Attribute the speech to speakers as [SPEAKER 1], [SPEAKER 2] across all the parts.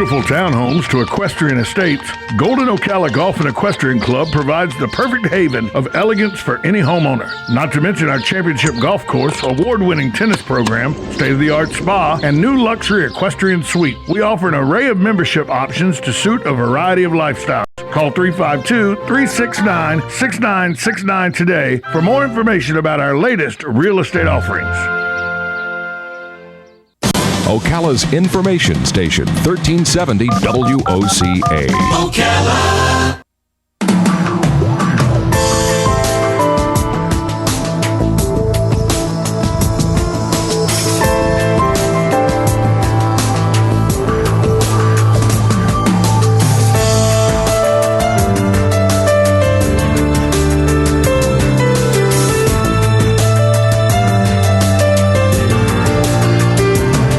[SPEAKER 1] beautiful townhomes to equestrian estates, Golden Ocala Golf and Equestrian Club provides the perfect haven of elegance for any homeowner. Not to mention our championship golf course, award-winning tennis program, state-of-the-art spa, and new luxury equestrian suite. We offer an array of membership options to suit a variety of lifestyles. Call 352-369-6969 today for more information about our latest real estate offerings.
[SPEAKER 2] Ocala's information station, 1370 WOCA.
[SPEAKER 3] Ocala.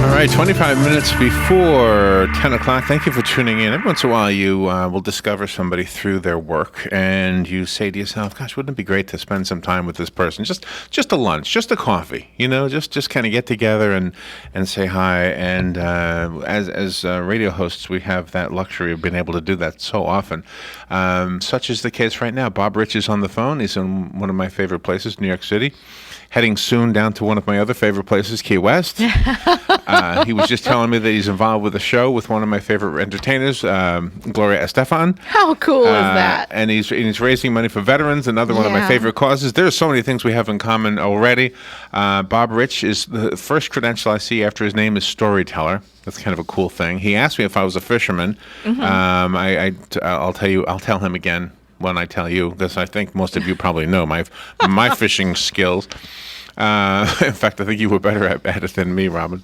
[SPEAKER 4] All right, 25 minutes before 10 o'clock. Thank you for tuning in. Every once in a while, you will discover somebody through their work, and you say to yourself, gosh, wouldn't it be great to spend some time with this person? Just a lunch, just a coffee, just kind of get together and say hi. And as radio hosts, we have that luxury of being able to do that so often. Such is the case right now. Bob Rich is on the phone. He's in one of my favorite places, New York City. Heading soon down to one of my other favorite places, Key West. He was just telling me that he's involved with a show with one of my favorite entertainers, Gloria Estefan.
[SPEAKER 5] How cool is that?
[SPEAKER 4] And he's raising money for veterans, another one of my favorite causes. There's so many things we have in common already. Bob Rich is the first credential I see after his name is storyteller. That's kind of a cool thing. He asked me if I was a fisherman. Mm-hmm. I'll tell him again when I tell you, because I think most of you probably know my fishing skills. In fact, I think you were better at it than me, Robin.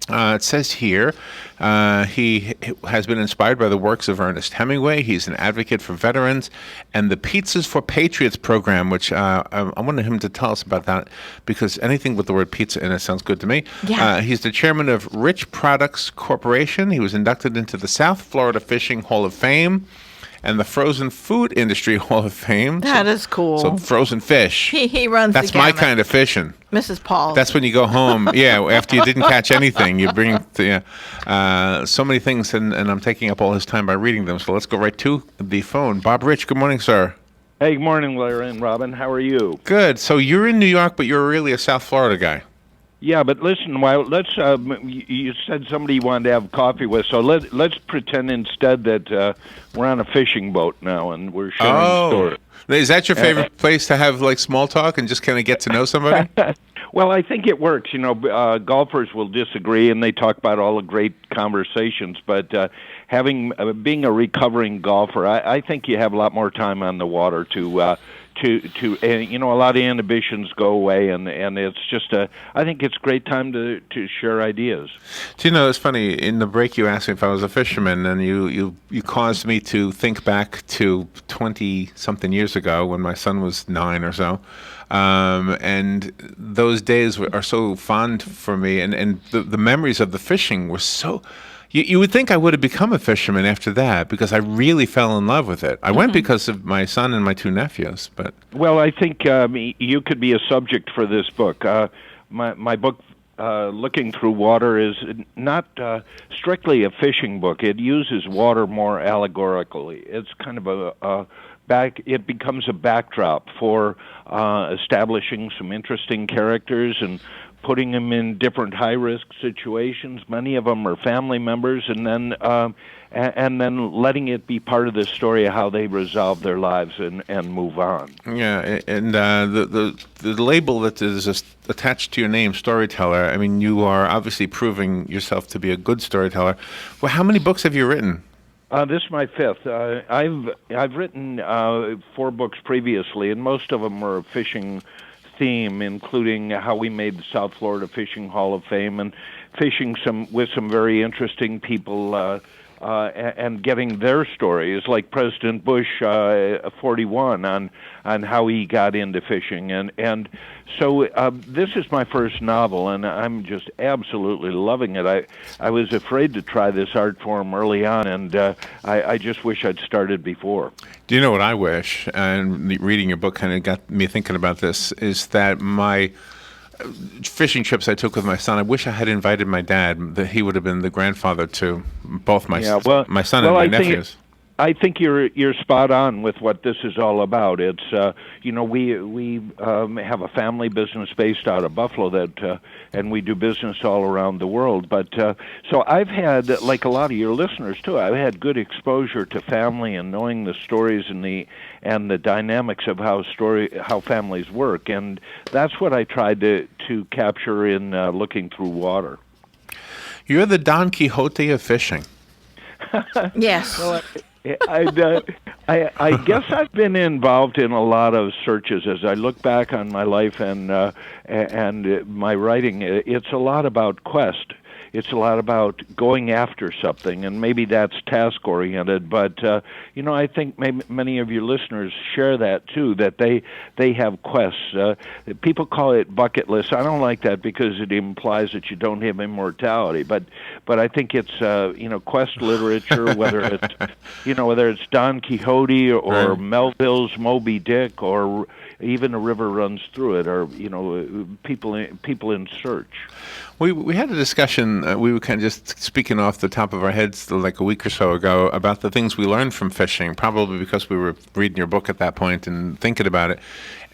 [SPEAKER 4] It says here, he has been inspired by the works of Ernest Hemingway. He's an advocate for veterans and the Pizzas for Patriots program, which I wanted him to tell us about that, because anything with the word pizza in it sounds good to me. Yeah. He's the chairman of Rich Products Corporation. He was inducted into the South Florida Fishing Hall of Fame and the Frozen Food Industry Hall of Fame.
[SPEAKER 5] That is cool.
[SPEAKER 4] So frozen fish.
[SPEAKER 5] He runs
[SPEAKER 4] That's
[SPEAKER 5] the gamut.
[SPEAKER 4] my kind of fishing.
[SPEAKER 5] Mrs. Paul.
[SPEAKER 4] That's when you go home. Yeah, after you didn't catch anything, you bring so many things, and I'm taking up all his time by reading them. So let's go right to the phone. Bob Rich, good morning, sir.
[SPEAKER 6] Hey, good morning, Larry and Robin. How are you?
[SPEAKER 4] Good. So you're in New York, but you're really a South Florida guy.
[SPEAKER 6] Yeah, but listen, let's. You said somebody you wanted to have coffee with, so let's pretend instead that we're on a fishing boat now and we're sharing stories.
[SPEAKER 4] Is that your favorite place to have like small talk and just kind of get to know somebody?
[SPEAKER 6] Well, I think it works. Golfers will disagree and they talk about all the great conversations, but being a recovering golfer, I think you have a lot more time on the water to a lot of inhibitions go away, and it's just I think it's a great time to share ideas.
[SPEAKER 4] Do you know, it's funny, in the break you asked me if I was a fisherman, and you caused me to think back to 20-something years ago when my son was 9 or so. And those days are so fond for me, and the memories of the fishing were so... You would think I would have become a fisherman after that, because I really fell in love with it. I went because of my son and my 2 nephews. But
[SPEAKER 6] well, I think you could be a subject for this book. My book, Looking Through Water, is not strictly a fishing book. It uses water more allegorically. It's kind of it becomes a backdrop for establishing some interesting characters and putting them in different high-risk situations. Many of them are family members, and then letting it be part of the story of how they resolve their lives and move on.
[SPEAKER 4] Yeah, and the label that is attached to your name, storyteller, I mean, you are obviously proving yourself to be a good storyteller. Well, how many books have you written?
[SPEAKER 6] This is my 5th. I've written 4 books previously, and most of them were a fishing theme, including how we made the South Florida Fishing Hall of Fame and fishing with some very interesting people and getting their stories, like President Bush 41 on how he got into fishing. And so this is my first novel, and I'm just absolutely loving it. I was afraid to try this art form early on, and I just wish I'd started before.
[SPEAKER 4] Do you know what I wish? And reading your book kind of got me thinking about this, is that my fishing trips I took with my son. I wish I had invited my dad. That he would have been the grandfather to both my my son and my nephews.
[SPEAKER 6] I think you're spot on with what this is all about. It's we have a family business based out of Buffalo that and we do business all around the world. But so I've had, like a lot of your listeners too, I've had good exposure to family and knowing the stories and the dynamics of how families work, and that's what I tried to capture in Looking Through Water.
[SPEAKER 4] You're the Don Quixote of fishing.
[SPEAKER 5] Yes.
[SPEAKER 6] Well, I guess I've been involved in a lot of searches as I look back on my life and my writing. It's a lot about quest. It's a lot about going after something, and maybe that's task-oriented. But I think maybe many of your listeners share that too. That they have quests. People call it bucket list. I don't like that because it implies that you don't have immortality. But I think it's quest literature, whether it's Don Quixote or right. Melville's Moby Dick or even A River Runs Through It, or people in search.
[SPEAKER 4] We had a discussion. We were kind of just speaking off the top of our heads like a week or so ago about the things we learned from fishing, probably because we were reading your book at that point and thinking about it.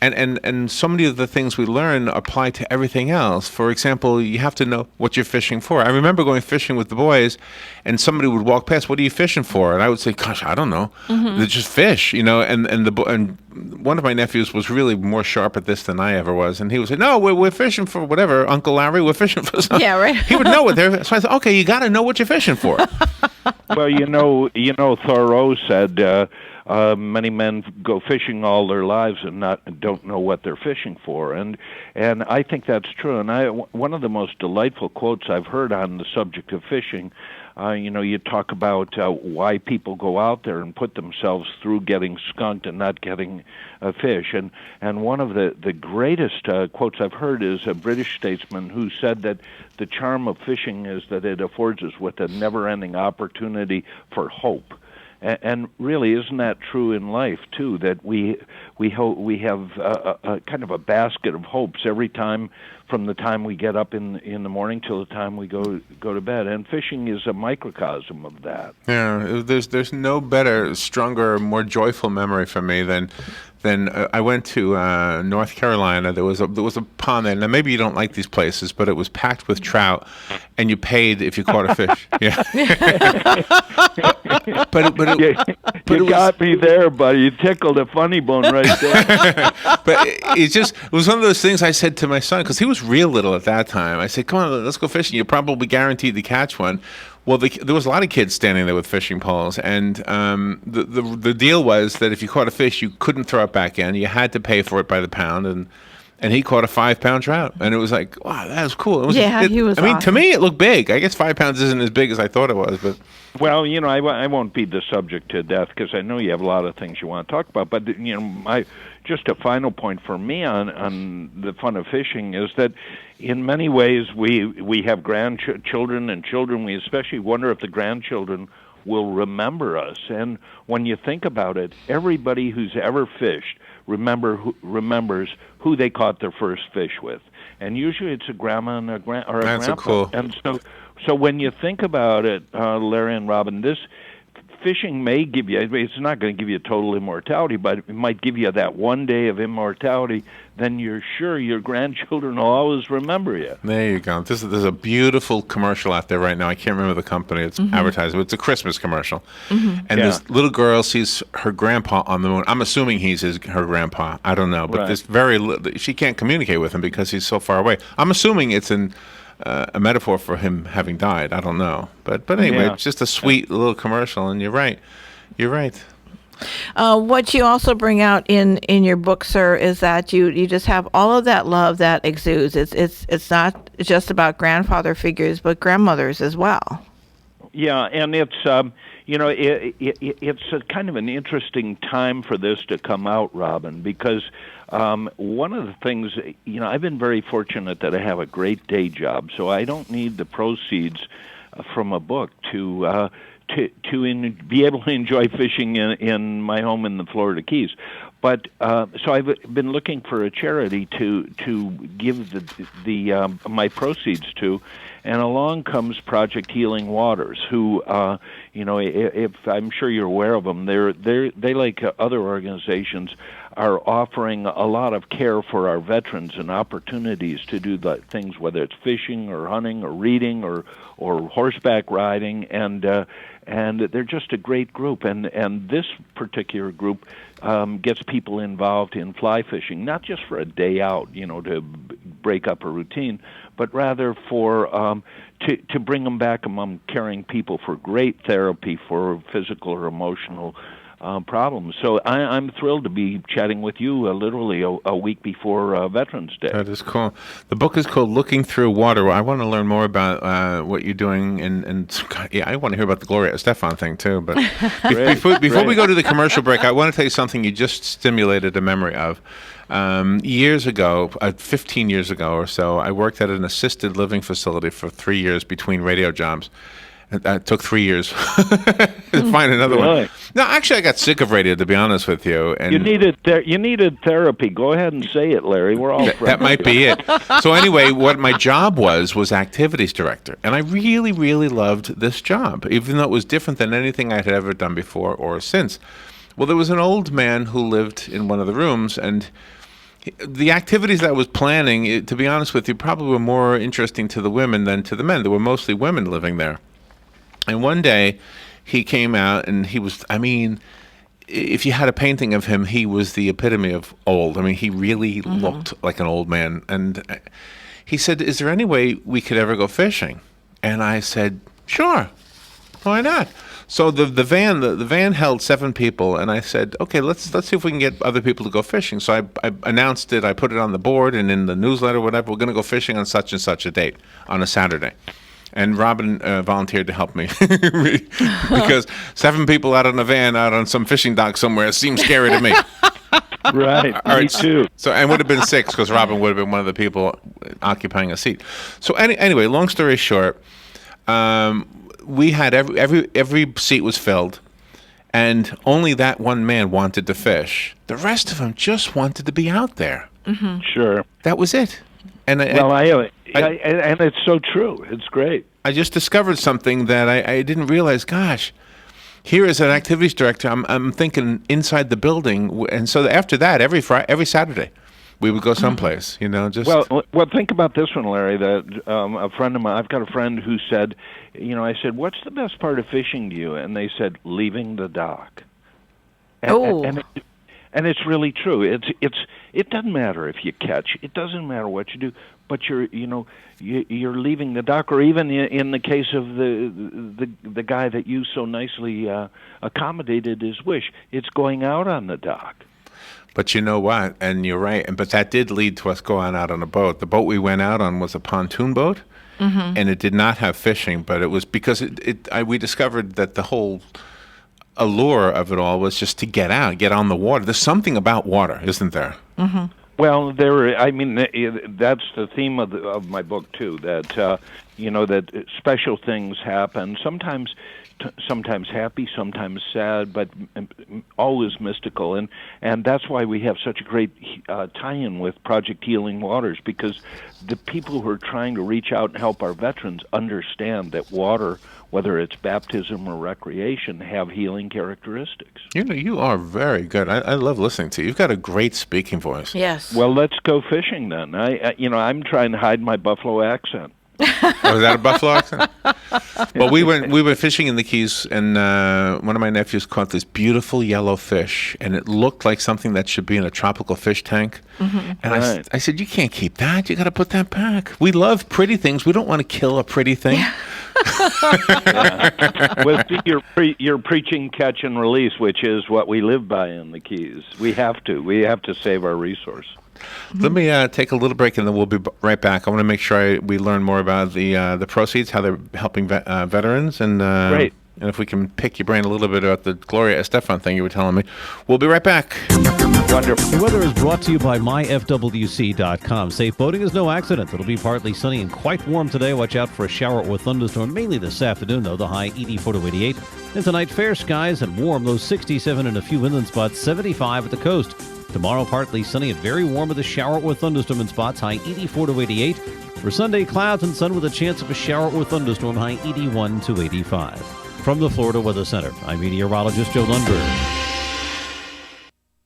[SPEAKER 4] And so many of the things we learn apply to everything else. For example, you have to know what you're fishing for. I remember going fishing with the boys, and somebody would walk past, "What are you fishing for?" And I would say, "Gosh, I don't know. They're just fish, And one of my nephews was really more sharp at this than I ever was, and he would say, "No, we're fishing for whatever, Uncle Larry. We're fishing for something."
[SPEAKER 5] Yeah, right.
[SPEAKER 4] He would know what they're. So I said, "Okay, you got to know what you're fishing for."
[SPEAKER 6] Well, Thoreau said. Many men go fishing all their lives and don't know what they're fishing for, and I think that's true. And one of the most delightful quotes I've heard on the subject of fishing, you talk about why people go out there and put themselves through getting skunked and not getting a fish. And one of the greatest quotes I've heard is a British statesman who said that the charm of fishing is that it affords us with a never-ending opportunity for hope. And really, isn't that true in life too? That we have a kind of a basket of hopes every time, from the time we get up in the morning till the time we go to bed. And fishing is a microcosm of that.
[SPEAKER 4] Yeah, there's no better, stronger, more joyful memory for me than I went to North Carolina. There was a pond there. Now maybe you don't like these places, but it was packed with trout, and you paid if you caught a fish. Yeah.
[SPEAKER 6] You got me there, buddy. You tickled a funny bone right there.
[SPEAKER 4] But it was one of those things I said to my son, because he was real little at that time. I said, "Come on, let's go fishing. You're probably guaranteed to catch one." Well, there was a lot of kids standing there with fishing poles, and the deal was that if you caught a fish, you couldn't throw it back in. You had to pay for it by the pound, and he caught a 5-pound trout, and it was like, wow, that was cool.
[SPEAKER 5] He was.
[SPEAKER 4] I mean, to me, it looked big. I guess 5 pounds isn't as big as I thought it was, but.
[SPEAKER 6] Well, I won't beat the subject to death because I know you have a lot of things you want to talk about. But just a final point for me on the fun of fishing is that in many ways we have grandchildren and children. We especially wonder if the grandchildren will remember us. And when you think about it, everybody who's ever fished remembers who they caught their first fish with, and usually it's a grandma and a grandpa.
[SPEAKER 4] That's cool.
[SPEAKER 6] And so when you think about it, Larry and Robin, this fishing may give you, it's not going to give you total immortality, but it might give you that one day of immortality. Then you're sure your grandchildren will always remember you.
[SPEAKER 4] There you go. There's a beautiful commercial out there right now. I can't remember the company it's advertising, but it's a Christmas commercial. And this little girl sees her grandpa on the moon. I'm assuming he's her grandpa. I don't know. But she can't communicate with him because he's so far away. I'm assuming it's a metaphor for him having died. I don't know. But anyway, it's just a sweet little commercial, and you're right. You're right.
[SPEAKER 5] What you also bring out in your book, sir, is that you just have all of that love that exudes. It's not just about grandfather figures, but grandmothers as well.
[SPEAKER 6] Yeah, and it's it's a kind of an interesting time for this to come out, Robin, because one of the things, I've been very fortunate that I have a great day job, so I don't need the proceeds from a book to be able to enjoy fishing in my home in the Florida Keys. But so I've been looking for a charity to give the my proceeds to, and along comes Project Healing Waters, who if I'm sure you're aware of them, they like other organizations are offering a lot of care for our veterans and opportunities to do the things, whether it's fishing or hunting or reading or horseback riding, and they're just a great group. And this particular group gets people involved in fly fishing, not just for a day out, to break up a routine, but rather for to bring them back among caring people for great therapy for physical or emotional problems. So I'm thrilled to be chatting with you literally a week before Veterans Day.
[SPEAKER 4] That is cool. The book is called Looking Through Water. I want to learn more about what you're doing, and I want to hear about the Gloria Estefan thing too. But before we go to the commercial break, I want to tell you something you just stimulated a memory of. Years ago, 15 years ago or so, I worked at an assisted living facility for 3 years between radio jobs. It took 3 years to find another one. No, actually, I got sick of radio, to be honest with you. And
[SPEAKER 6] you needed therapy. Go ahead and say it, Larry. We're all friends.
[SPEAKER 4] That might be it. So anyway, what my job was activities director, and I really, really loved this job, even though it was different than anything I had ever done before or since. Well, there was an old man who lived in one of the rooms, and the activities that I was planning, to be honest with you, probably were more interesting to the women than to the men. There were mostly women living there. And one day, he came out, and he was, if you had a painting of him, he was the epitome of old. He really looked like an old man. And he said, "Is there any way we could ever go fishing?" And I said, "Sure, why not?" So the van held 7 people, and I said, "Okay, let's see if we can get other people to go fishing." So I announced it, I put it on the board and in the newsletter, whatever. We're going to go fishing on such and such a date on a Saturday. And Robin volunteered to help me because 7 people out on a van out on some fishing dock somewhere seems scary to me.
[SPEAKER 6] Right, me too.
[SPEAKER 4] So and would have been 6 because Robin would have been one of the people occupying a seat. So anyway, long story short, we had every seat was filled, and only that one man wanted to fish. The rest of them just wanted to be out there.
[SPEAKER 6] Mm-hmm. Sure,
[SPEAKER 4] that was it. And
[SPEAKER 6] and it's so true. It's great.
[SPEAKER 4] I just discovered something that I didn't realize. Gosh, here as an activities director, I'm thinking inside the building, and so after that, every Saturday, we would go someplace.
[SPEAKER 6] Well, think about this one, Larry. That a friend of mine, I've got a friend who said, I said, "What's the best part of fishing to you?" And they said, "Leaving the dock." And it's really true. It doesn't matter if you catch. It doesn't matter what you do. But you're leaving the dock, or even in the case of the guy that you so nicely accommodated his wish, it's going out on the dock.
[SPEAKER 4] But you know what? And you're right. But that did lead to us going out on a boat. The boat we went out on was a pontoon boat, and it did not have fishing. But it was because we discovered that the whole allure of it all was just to get out, get on the water. There's something about water, isn't there?
[SPEAKER 5] Mm-hmm.
[SPEAKER 6] Well, that's the theme of my book too. That that special things happen. Sometimes happy, sometimes sad, but always mystical. And that's why we have such a great tie-in with Project Healing Waters, because the people who are trying to reach out and help our veterans understand that water, whether it's baptism or recreation, have healing characteristics.
[SPEAKER 4] You are very good. I love listening to you. You've got a great speaking voice.
[SPEAKER 5] Yes.
[SPEAKER 6] Well, let's go fishing then. I'm trying to hide my Buffalo accent.
[SPEAKER 4] Oh, is that a Buffalo accent? Well, we were fishing in the Keys, and one of my nephews caught this beautiful yellow fish, and it looked like something that should be in a tropical fish tank. Mm-hmm. And I said, "You can't keep that. You got to put that back. We love pretty things. We don't want to kill a pretty thing."
[SPEAKER 5] Yeah.
[SPEAKER 6] Well, see, you're preaching catch and release, which is what we live by in the Keys. We have to save our resource.
[SPEAKER 4] Let me take a little break, and then we'll be right back. I want to make sure we learn more about the proceeds, how they're helping veterans, and
[SPEAKER 6] Great.
[SPEAKER 4] and if we can pick your brain a little bit about the Gloria Estefan thing you were telling me. We'll be right back.
[SPEAKER 6] Wonderful.
[SPEAKER 7] The weather is brought to you by myfwc.com. Safe boating is no accident. It'll be partly sunny and quite warm today. Watch out for a shower or thunderstorm, mainly this afternoon, though. The high 84 to 88. And tonight, fair skies and warm. Low 67 and a few inland spots, 75 at the coast. Tomorrow, partly sunny and very warm with a shower or thunderstorm in spots, high 84 to 88. For Sunday, clouds and sun with a chance of a shower or thunderstorm, high 81 to 85. From the Florida Weather Center, I'm meteorologist Joe Lundberg.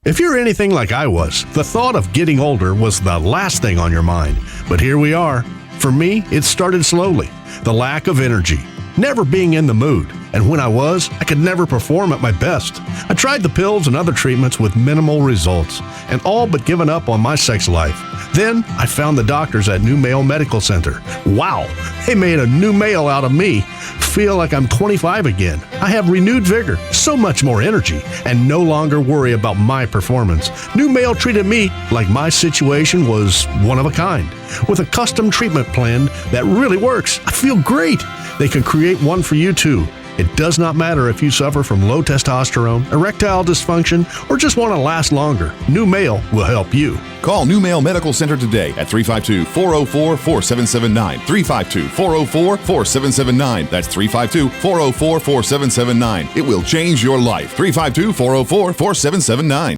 [SPEAKER 8] If you're anything like I was, the thought of getting older was the last thing on your mind. But here we are. For me, it started slowly. The lack of energy, never being in the mood. And when I was, I could never perform at my best. I tried the pills and other treatments with minimal results, and all but given up on my sex life. Then I found the doctors at New Male Medical Center. Wow, they made a new male out of me. Feel like I'm 25 again. I have renewed vigor, so much more energy, and no longer worry about my performance. New Male treated me like my situation was one of a kind, with a custom treatment plan that really works. I feel great. They can create one for you too. It does not matter if you suffer from low testosterone, erectile dysfunction, or just want to last longer. New Male will help you.
[SPEAKER 9] Call New Male Medical Center today at 352-404-4779. 352-404-4779. That's 352-404-4779. It will change your life. 352-404-4779.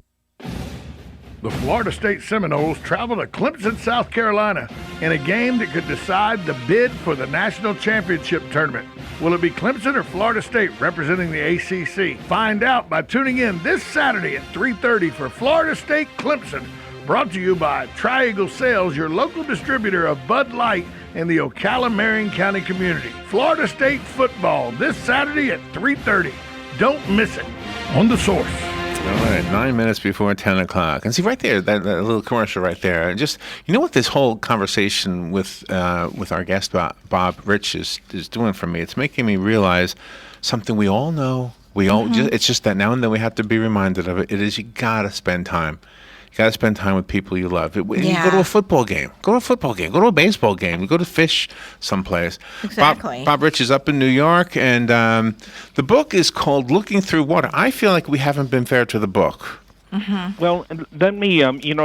[SPEAKER 1] The Florida State Seminoles travel to Clemson, South Carolina in a game that could decide the bid for the national championship tournament. Will it be Clemson or Florida State representing the ACC? Find out by tuning in this Saturday at 3:30 for Florida State Clemson, brought to you by Tri-Eagle Sales, your local distributor of Bud Light in the Ocala-Marion County community. Florida State football this Saturday at 3:30. Don't miss it on The Source.
[SPEAKER 4] All right, 9 minutes before 10 o'clock. And see, right there, that little commercial right there. Just, you know what this whole conversation with our guest, Bob Rich, is doing for me? It's making me realize something we all know. It's just that now and then we have to be reminded of it. It is, you got to spend time. You got to spend time with people you love. You go to a football game. Go to a football game. Go to a baseball game. You go to fish someplace.
[SPEAKER 5] Exactly.
[SPEAKER 4] Bob Rich is up in New York, and the book is called Looking Through Water. I feel like we haven't been fair to the book.
[SPEAKER 5] Mm-hmm.
[SPEAKER 6] Well, let me,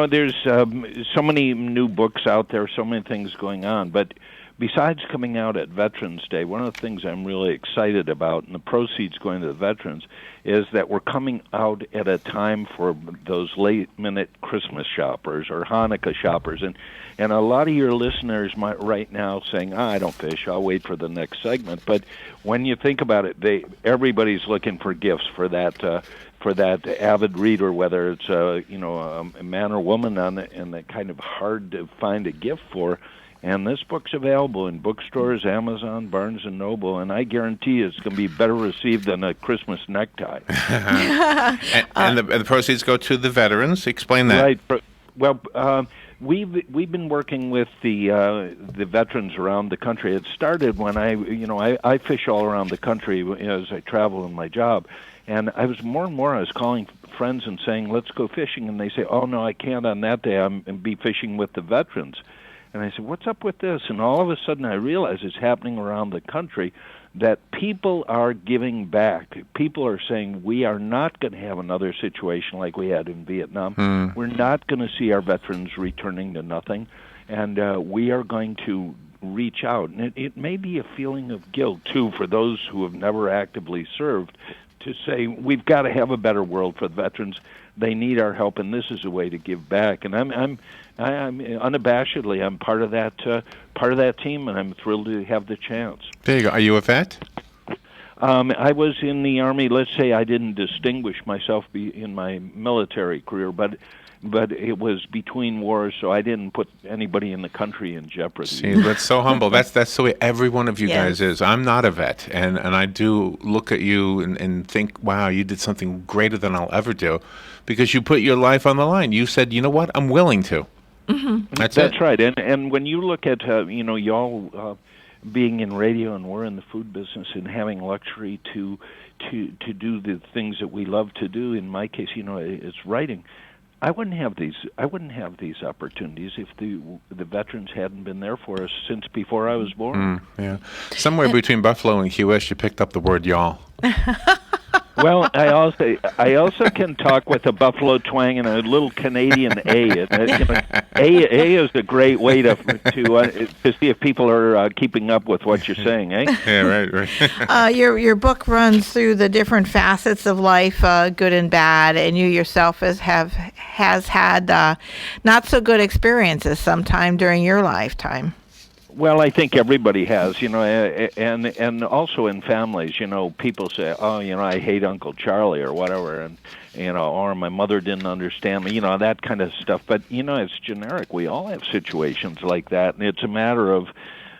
[SPEAKER 6] there's so many new books out there, so many things going on, but besides coming out at Veterans Day, one of the things I'm really excited about, and the proceeds going to the veterans, is that we're coming out at a time for those late-minute Christmas shoppers or Hanukkah shoppers. And a lot of your listeners might right now saying, I don't fish, I'll wait for the next segment. But when you think about it, everybody's looking for gifts for that avid reader, whether it's a man or woman, and that kind of hard to find a gift for. And this book's available in bookstores, Amazon, Barnes & Noble, and I guarantee it's going to be better received than a Christmas necktie.
[SPEAKER 4] and the proceeds go to the veterans. Explain that.
[SPEAKER 6] Right. Well, we've been working with the veterans around the country. It started when I fish all around the country as I travel in my job, and I was more and more I was calling friends and saying, let's go fishing, and they say, oh, no, I can't on that day. I'm be fishing with the veterans. And I said, what's up with this? And all of a sudden I realized it's happening around the country, that people are giving back. People are saying, we are not going to have another situation like we had in Vietnam. We're not going to see our veterans returning to nothing. And we are going to reach out. And it may be a feeling of guilt, too, for those who have never actively served, to say, we've got to have a better world for the veterans. They need our help, and this is a way to give back. And I'm unabashedly, I'm part of that team, and I'm thrilled to have the chance.
[SPEAKER 4] There you go. Are you a vet?
[SPEAKER 6] I was in the Army. Let's say I didn't distinguish myself in my military career, but it was between wars, so I didn't put anybody in the country in jeopardy.
[SPEAKER 4] See, that's so humble. That's the way every one of you guys is. I'm not a vet, and I do look at you and think, wow, you did something greater than I'll ever do, because you put your life on the line. You said, you know what, I'm willing to.
[SPEAKER 5] Mm-hmm.
[SPEAKER 6] That's right. And when you look at y'all being in radio, and we're in the food business, and having luxury to do the things that we love to do. In my case, it's writing. I wouldn't have these opportunities if the veterans hadn't been there for us since before I was born.
[SPEAKER 4] Yeah. Somewhere between Buffalo and Key West, you picked up the word y'all.
[SPEAKER 6] Well, I also can talk with a Buffalo twang and a little Canadian A. A is a great way to see if people are keeping up with what you're saying, eh?
[SPEAKER 4] Yeah, right.
[SPEAKER 5] Your book runs through the different facets of life, good and bad, and you yourself has had not so good experiences sometime during your lifetime.
[SPEAKER 6] Well, I think everybody has, and also in families, people say, oh, I hate Uncle Charlie or whatever, and, or my mother didn't understand me, that kind of stuff. But, it's generic. We all have situations like that, and it's a matter of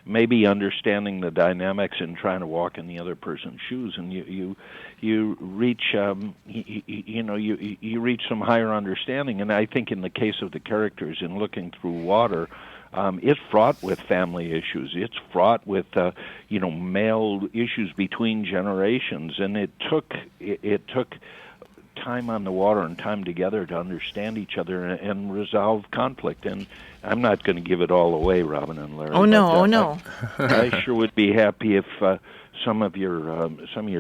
[SPEAKER 6] maybe understanding the dynamics and trying to walk in the other person's shoes, and you reach, you reach some higher understanding. And I think in the case of the characters in Looking Through Water, it's fraught with family issues. It's fraught with, male issues between generations, and it took time on the water and time together to understand each other and resolve conflict. And I'm not going to give it all away, Robin and Larry.
[SPEAKER 5] Oh no!
[SPEAKER 6] I sure would be happy if some of your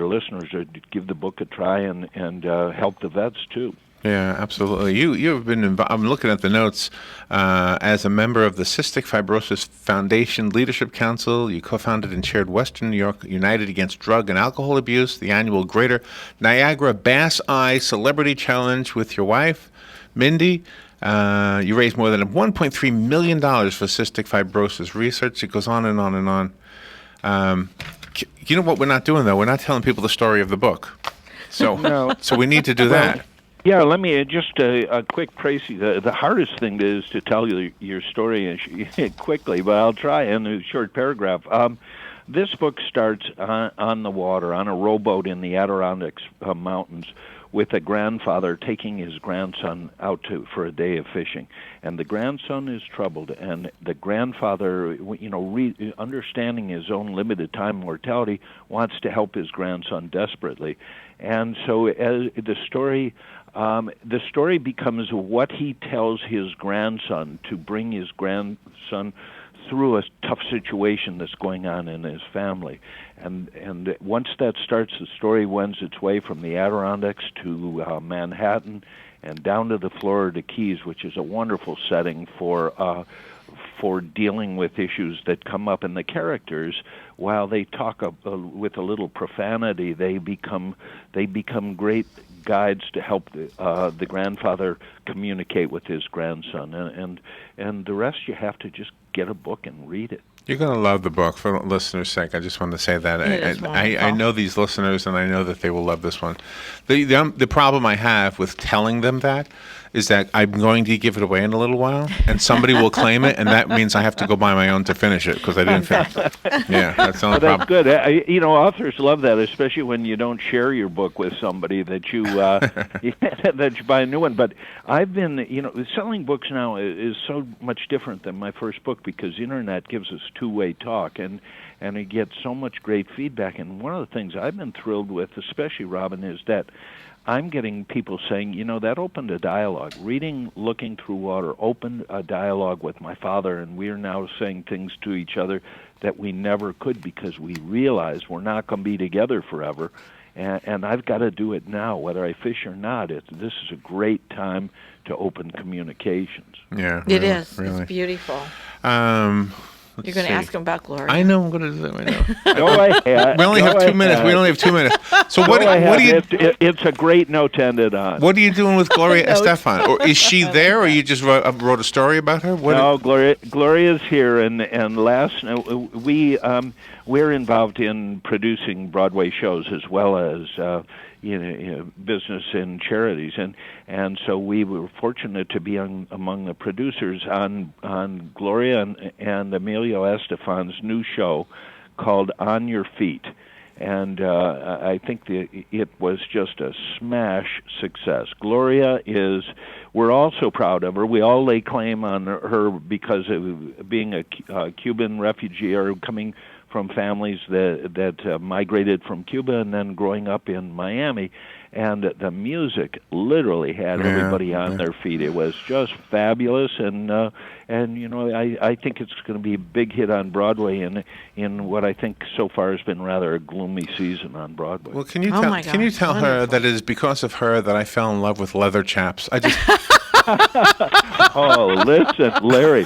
[SPEAKER 6] listeners would give the book a try and help the vets too.
[SPEAKER 4] Yeah, absolutely. You've been involved. I'm looking at the notes as a member of the Cystic Fibrosis Foundation Leadership Council. You co-founded and chaired Western New York United Against Drug and Alcohol Abuse, the annual Greater Niagara Bass Eye Celebrity Challenge with your wife, Mindy. You raised more than $1.3 million for cystic fibrosis research. It goes on and on and on. You know what we're not doing, though? We're not telling people the story of the book. So,
[SPEAKER 6] No.
[SPEAKER 4] So we need to do that.
[SPEAKER 6] Yeah, let me just a quick précis. The hardest thing is to tell you your story quickly, but I'll try in a short paragraph. This book starts on the water, on a rowboat in the Adirondacks Mountains, with a grandfather taking his grandson out for a day of fishing. And the grandson is troubled, and the grandfather, understanding his own limited time mortality, wants to help his grandson desperately. And so as the story becomes what he tells his grandson to bring his grandson through a tough situation that's going on in his family. And once that starts, the story wends its way from the Adirondacks to Manhattan and down to the Florida Keys, which is a wonderful setting for dealing with issues that come up. And the characters, while they talk with a little profanity, they become great guides to help the grandfather communicate with his grandson. And the rest, you have to just get a book and read it.
[SPEAKER 4] You're going to love the book. For listeners' sake, I just want to say that. I know these listeners, and I know that they will love this one. The problem I have with telling them that is that I'm going to give it away in a little while, and somebody will claim it, and that means I have to go buy my own to finish it because I didn't finish it. Yeah, that's the only problem.
[SPEAKER 6] That's good. Authors love that, especially when you don't share your book with somebody that you that you buy a new one. But I've been, selling books now is so much different than my first book because the internet gives us two-way talk, and we get so much great feedback. And one of the things I've been thrilled with, especially, Robin, is that I'm getting people saying, that opened a dialogue. Reading Looking Through Water opened a dialogue with my father, and we are now saying things to each other that we never could because we realize we're not going to be together forever. And I've got to do it now, whether I fish or not. This is a great time to open communications.
[SPEAKER 4] Yeah,
[SPEAKER 5] it is.
[SPEAKER 4] Really.
[SPEAKER 5] It's beautiful. You're going to ask him about Gloria.
[SPEAKER 4] I know I'm going to do that right now.
[SPEAKER 6] Go ahead.
[SPEAKER 4] We only have 2 minutes. We only have 2 minutes. So what do you?
[SPEAKER 6] It's a great note to end it on.
[SPEAKER 4] What are you doing with Gloria Estefan? Or is she there, or you just wrote a story about her?
[SPEAKER 6] No, Gloria's here, and last we're involved in producing Broadway shows as well as business and charities, and so we were fortunate to be among the producers on Gloria and Emilio Estefan's new show called On Your Feet, and I think it was just a smash success. Gloria we're also proud of her. We all lay claim on her because of being a Cuban refugee or coming from families that migrated from Cuba and then growing up in Miami. And the music literally had everybody on their feet. It was just fabulous, and you know, I think it's going to be a big hit on Broadway in what I think so far has been rather a gloomy season on Broadway.
[SPEAKER 4] Well, can you tell her that it is because of her that I fell in love with leather chaps? I just.
[SPEAKER 6] Oh, listen, Larry,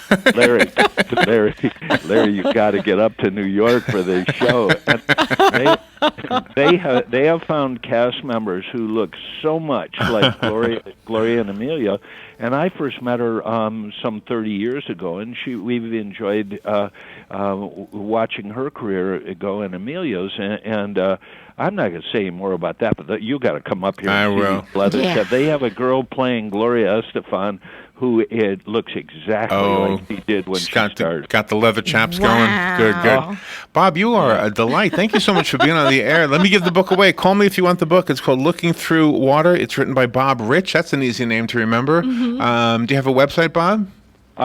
[SPEAKER 6] you've got to get up to New York for this show. And they have found cast members who look so much like Gloria and Amelia. And I first met her some 30 years ago, and we've enjoyed watching her career go and Amelia's. And I'm not going to say more about that, but you got to come up here.
[SPEAKER 4] I will.
[SPEAKER 6] They have a girl playing Gloria Estefan who it looks exactly like she did when she started.
[SPEAKER 4] Got the leather chaps going. Good. Bob, you are a delight. Thank you so much for being on the air. Let me give the book away. Call me if you want the book. It's called Looking Through Water. It's written by Bob Rich. That's an easy name to remember. Do you have a website, Bob?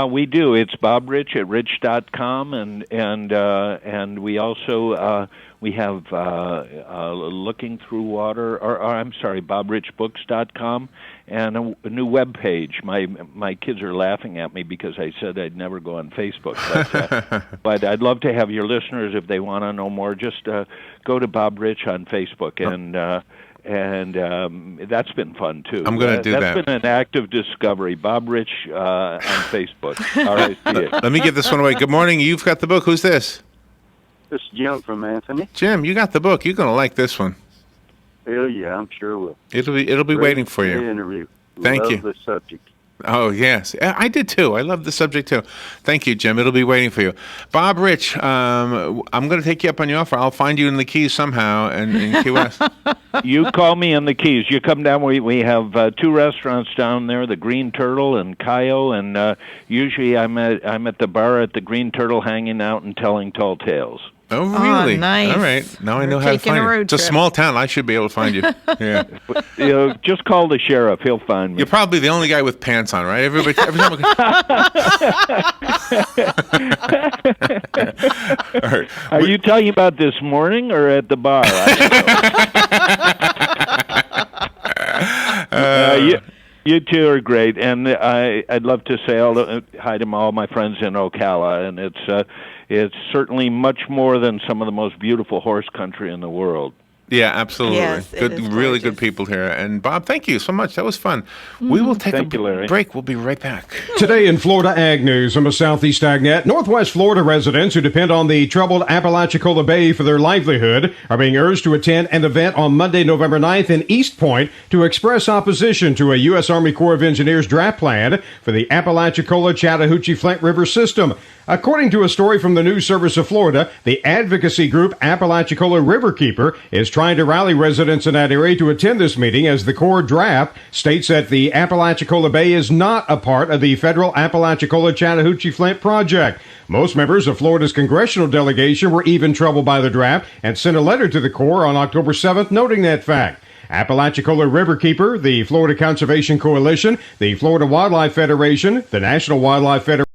[SPEAKER 6] We do. It's bobrich@rich.com, and we also we have Looking Through Water, or I'm sorry, bobrichbooks.com, and a new web page. My kids are laughing at me because I said I'd never go on Facebook, but I'd love to have your listeners, if they want to know more, just go to Bob Rich on Facebook, and that's been fun too.
[SPEAKER 4] I'm going to do that.
[SPEAKER 6] That's been an active discovery. Bob Rich on Facebook. R-I-C-H.
[SPEAKER 4] Let me give this one away. Good morning. You've got the book. Who's this?
[SPEAKER 10] This is Jim from Anthony.
[SPEAKER 4] Jim, you got the book. You're going to like this one.
[SPEAKER 10] Hell yeah, I'm sure will.
[SPEAKER 4] It'll be waiting for you.
[SPEAKER 10] Interview.
[SPEAKER 4] Thank you.
[SPEAKER 10] Love the subject.
[SPEAKER 4] Oh, yes. I did, too. I love the subject, too. Thank you, Jim. It'll be waiting for you. Bob Rich, I'm going to take you up on your offer. I'll find you in the Keys somehow in Key West.
[SPEAKER 6] You call me in the Keys. You come down. We have two restaurants down there, the Green Turtle and Cayo, and usually I'm at the bar at the Green Turtle hanging out and telling tall tales.
[SPEAKER 4] Oh, really?
[SPEAKER 5] Oh, nice.
[SPEAKER 4] All right. Now I know how to find you. It's a small town. I should be able to find you. Yeah.
[SPEAKER 6] Just call the sheriff. He'll find me.
[SPEAKER 4] You're probably the only guy with pants on, right? Every time
[SPEAKER 6] right. Are you talking about this morning or at the bar? You two are great, and I'd love to say hi to all my friends in Ocala, and it's certainly much more than some of the most beautiful horse country in the world.
[SPEAKER 4] Yeah, absolutely.
[SPEAKER 5] Yes,
[SPEAKER 4] good, really good people here. And Bob, thank you so much. That was fun. We will take a break. We'll be right back.
[SPEAKER 11] Today in Florida Ag News from a Southeast AgNet, Northwest Florida residents who depend on the troubled Apalachicola Bay for their livelihood are being urged to attend an event on Monday, November 9th in East Point to express opposition to a U.S. Army Corps of Engineers draft plan for the Apalachicola-Chattahoochee-Flint River system. According to a story from the News Service of Florida, the advocacy group Apalachicola Riverkeeper is trying to rally residents in that area to attend this meeting, as the Corps draft states that the Apalachicola Bay is not a part of the federal Apalachicola-Chattahoochee-Flint project. Most members of Florida's congressional delegation were even troubled by the draft and sent a letter to the Corps on October 7th noting that fact. Apalachicola Riverkeeper, the Florida Conservation Coalition, the Florida Wildlife Federation, the National Wildlife Federation,